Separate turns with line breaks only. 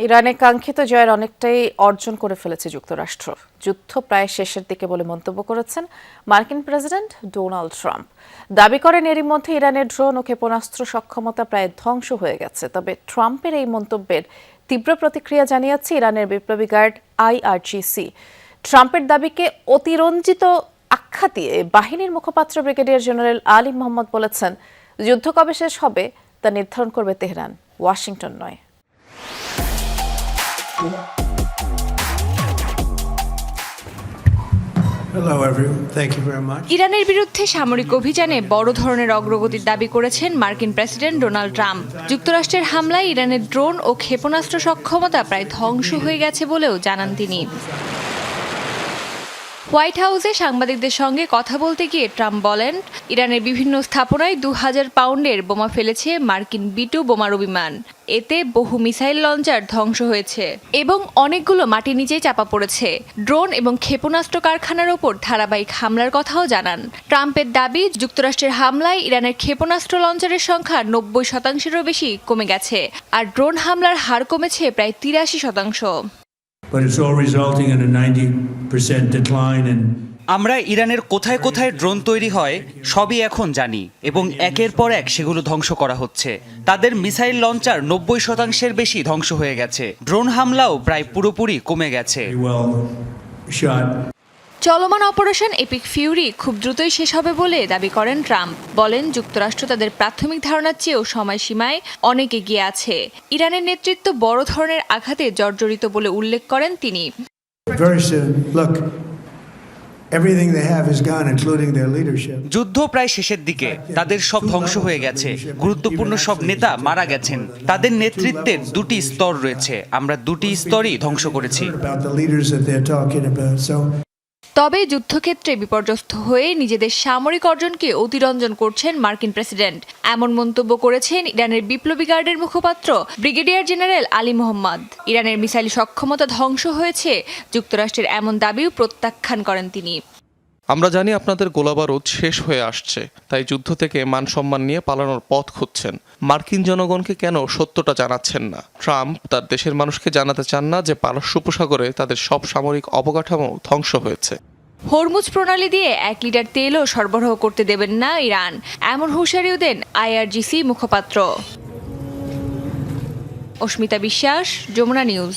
ইরানে কাঙ্ক্ষিত জয়ের অনেকটাই অর্জন করে ফেলেছে যুক্তরাষ্ট্র। যুদ্ধ প্রায় শেষের দিকে বলে মন্তব্য করেছেন মার্কিন প্রেসিডেন্ট ডোনাল্ড ট্রাম্প। দাবি করেন এরই মধ্যে ইরানের ড্রোন ও ক্ষেপণাস্ত্র সক্ষমতা প্রায় ধ্বংস হয়ে গেছে। তবে ট্রাম্পের এই মন্তব্যের তীব্র প্রতিক্রিয়া জানিয়েছে ইরানের বিপ্লবী গার্ড IRGC। ট্রাম্পের দাবিকে অতিরঞ্জিত আখ্যা দিয়ে বাহিনীর মুখপাত্র ব্রিগেডিয়ার জেনারেল আলী মোহাম্মদ বলেছেন, যুদ্ধ কবে শেষ হবে তা নির্ধারণ করবে তেহরান, ওয়াশিংটন নয়।
ইরানের বিরুদ্ধে সামরিক অভিযানে বড় ধরনের অগ্রগতির দাবি করেছেন মার্কিন প্রেসিডেন্ট ডোনাল্ড ট্রাম্প। যুক্তরাষ্ট্রের হামলায় ইরানের ড্রোন ও ক্ষেপণাস্ত্র সক্ষমতা প্রায় ধ্বংস হয়ে গেছে বলেও জানান তিনি। হোয়াইট হাউসে সাংবাদিকদের সঙ্গে কথা বলতে গিয়ে ট্রাম্প বলেন, ইরানের বিভিন্ন স্থাপনায় 2000 পাউন্ডের বোমা ফেলেছে মার্কিন B-2 বোমারু বিমান। এতে বহু মিসাইল লঞ্চার ধ্বংস হয়েছে এবং অনেকগুলো মাটির নিচেই চাপা পড়েছে। ড্রোন এবং ক্ষেপণাস্ত্র কারখানার ওপর ধারাবাহিক হামলার কথাও জানান। ট্রাম্পের দাবি, যুক্তরাষ্ট্রের হামলায় ইরানের ক্ষেপণাস্ত্র লঞ্চারের সংখ্যা 90%-এরও বেশি কমে গেছে, আর ড্রোন হামলার হার কমেছে প্রায় 83%।
আমরা ইরানের কোথায় কোথায় ড্রোন তৈরি হয় সবই এখন জানি এবং একের পর এক সেগুলো ধ্বংস করা হচ্ছে। তাদের মিসাইল লঞ্চার 90%-এর বেশি ধ্বংস হয়ে গেছে। ড্রোন হামলাও প্রায় পুরোপুরি কমে গেছে।
চলমান অপারেশন এপিক ফিউরি খুব দ্রুতই শেষ হবে বলে দাবি করেন ট্রাম্প। বলেন, যুক্তরাষ্ট্র তাদের প্রাথমিক ধারণার চেয়েও সময়সীমায় অনেক এগিয়ে আছে। ইরানের নেতৃত্ব বড় ধরনের আঘাতে জর্জরিত বলে উল্লেখ করেন তিনি।
যুদ্ধ প্রায় শেষের দিকে, তাদের সব ধ্বংস হয়ে গেছে। গুরুত্বপূর্ণ সব নেতা মারা গেছেন। তাদের নেতৃত্বের দুটি স্তর রয়েছে, আমরা দুটি স্তরই ধ্বংস করেছি।
তবে যুদ্ধক্ষেত্রে বিপর্যস্ত হয়ে নিজেদের সামরিক অর্জনকে অতিরঞ্জন করছেন মার্কিন প্রেসিডেন্ট, এমন মন্তব্য করেছেন ইরানের বিপ্লবী গার্ডের মুখপাত্র ব্রিগেডিয়ার জেনারেল আলী মোহাম্মদ। ইরানের মিসাইল সক্ষমতা ধ্বংস হয়েছে, যুক্তরাষ্ট্রের এমন দাবিও প্রত্যাখ্যান করেন তিনি।
আমরা জানি আপনাদের গোলাবারুদ শেষ হয়ে আসছে, তাই যুদ্ধ থেকে মান সম্মান নিয়ে পালানোর পথ খুঁজছেন। মার্কিন জনগণকে কেন সত্যটা জানাচ্ছেন না? ট্রাম্প তার দেশের মানুষকে জানাতে চান না যে পারস্য উপসাগরে তাদের সব সামরিক অবকাঠামো ধ্বংস হয়েছে।
হরমুজ প্রণালী দিয়ে 1 লিটার তেলও সরবরাহ করতে দেবেন না ইরান, এমন হুঁশিয়ারিও দেন IRGC মুখপাত্র। অস্মিতা বিশ্বাস, যমুনা নিউজ।